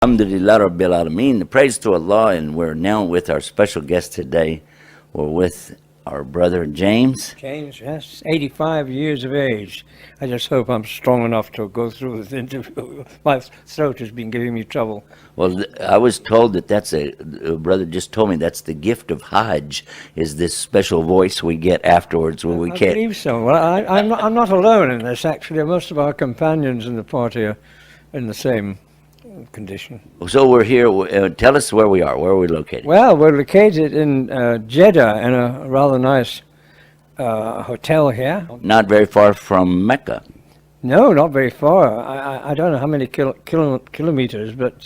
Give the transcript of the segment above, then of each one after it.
Alhamdulillah Rabbil Alameen. Praise to Allah, and we're now with our special guest today. We're with our brother James. James, yes, 85 years of age. I just hope I'm strong enough to go through this interview. My throat has been giving me trouble. Well, I was told that a brother just told me that's the gift of Hajj, is this special voice we get afterwards when we I can't. believe so. Well, I'm not alone in this, actually. Most of our companions in the party are in the same condition. So we're here. Tell us where we are. Where are we located? Well, we're located in Jeddah in a rather nice hotel here. Not very far from Mecca. No, not very far. I don't know how many kilometers, but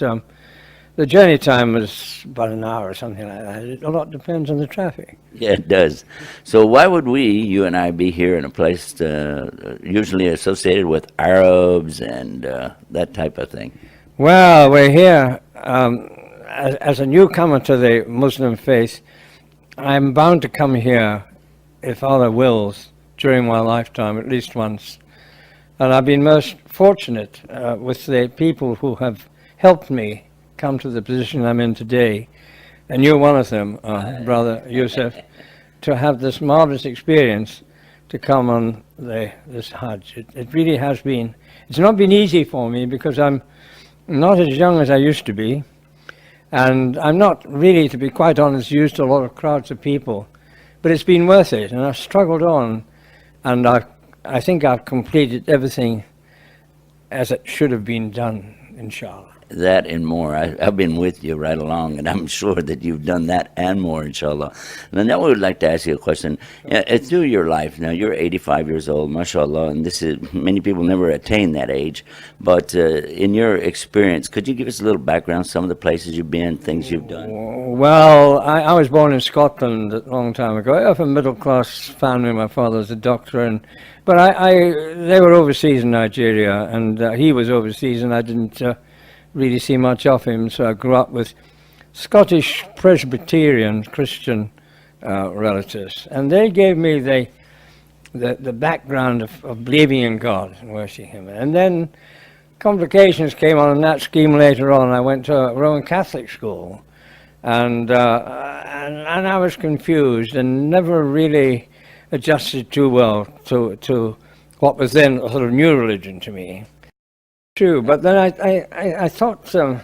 the journey time was about an hour or something like that. A lot depends on the traffic. Yeah, it does. So why would you and I, be here in a place usually associated with Arabs and that type of thing? Well, we're here as a newcomer to the Muslim faith. I'm bound to come here, if Allah wills, during my lifetime, at least once. And I've been most fortunate with the people who have helped me come to the position I'm in today. And you're one of them, Brother Yusuf, to have this marvelous experience to come on this Hajj. It really has been. It's not been easy for me because I'm not as young as I used to be, and I'm not really, to be quite honest, used to a lot of crowds of people, but it's been worth it, and I've struggled on, and I think I've completed everything as it should have been done, inshallah. That and more. I've been with you right along, and I'm sure that you've done that and more, inshallah. And now we would like to ask you a question. Through your life, now you're 85 years old, mashallah, and many people never attain that age. But in your experience, could you give us a little background, some of the places you've been, things you've done? Well, I was born in Scotland a long time ago. I have a middle-class family. My father was a doctor, but they were overseas in Nigeria, and he was overseas, and I didn't really see much of him, so I grew up with Scottish Presbyterian Christian relatives, and they gave me the background of believing in God and worshipping Him. And then complications came on in that scheme later on. I went to a Roman Catholic school, and I was confused and never really adjusted too well to what was then a sort of new religion to me. True, but then I thought to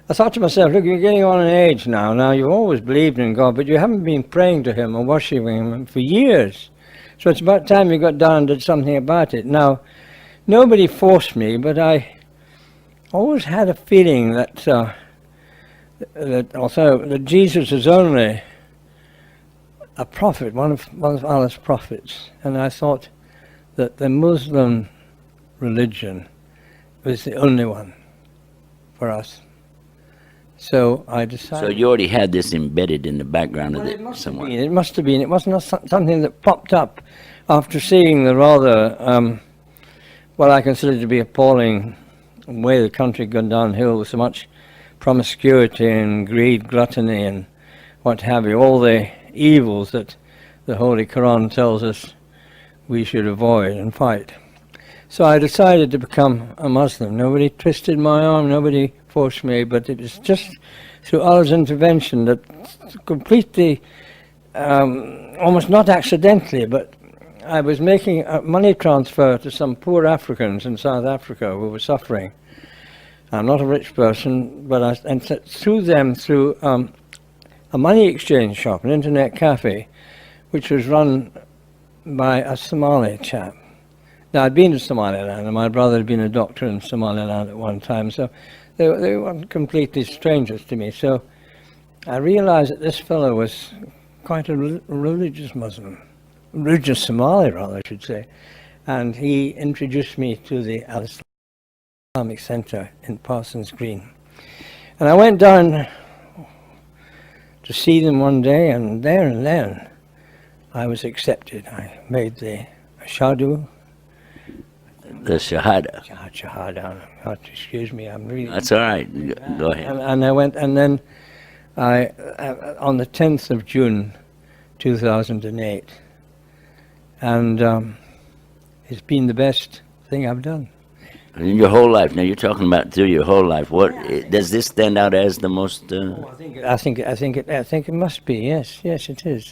myself, look, you're getting on in age now. Now, you've always believed in God, but you haven't been praying to Him or worshipping Him for years. So it's about time you got down and did something about it. Now, nobody forced me, but I always had a feeling that although that Jesus is only a prophet, one of Allah's prophets, and I thought that the Muslim religion was the only one for us. So I decided. So you already had this embedded in the background of It must have somewhere. been. It wasn't something that popped up after seeing the rather, what I consider to be appalling way the country had gone downhill with so much promiscuity and greed, gluttony and what have you, all the evils that the Holy Quran tells us we should avoid and fight. So I decided to become a Muslim. Nobody twisted my arm, nobody forced me, but it was just through Allah's intervention that completely, almost not accidentally, but I was making a money transfer to some poor Africans in South Africa who were suffering. I'm not a rich person, but through a money exchange shop, an internet cafe, which was run by a Somali chap. Now, I'd been to Somaliland, and my brother had been a doctor in Somaliland at one time, so they weren't completely strangers to me. So I realized that this fellow was quite a religious Muslim, religious Somali, rather, I should say. And he introduced me to the Islamic Center in Parsons Green. And I went down to see them one day, and there and then I was accepted. I made the ashadu. The Shahada. Shahada. Excuse me, I'm really... That's all right. Go ahead. And I went, and then on the 10th of June, 2008, and it's been the best thing I've done. In your whole life. Now you're talking about through your whole life. What does this stand out as the most? I think it must be. Yes, yes, it is.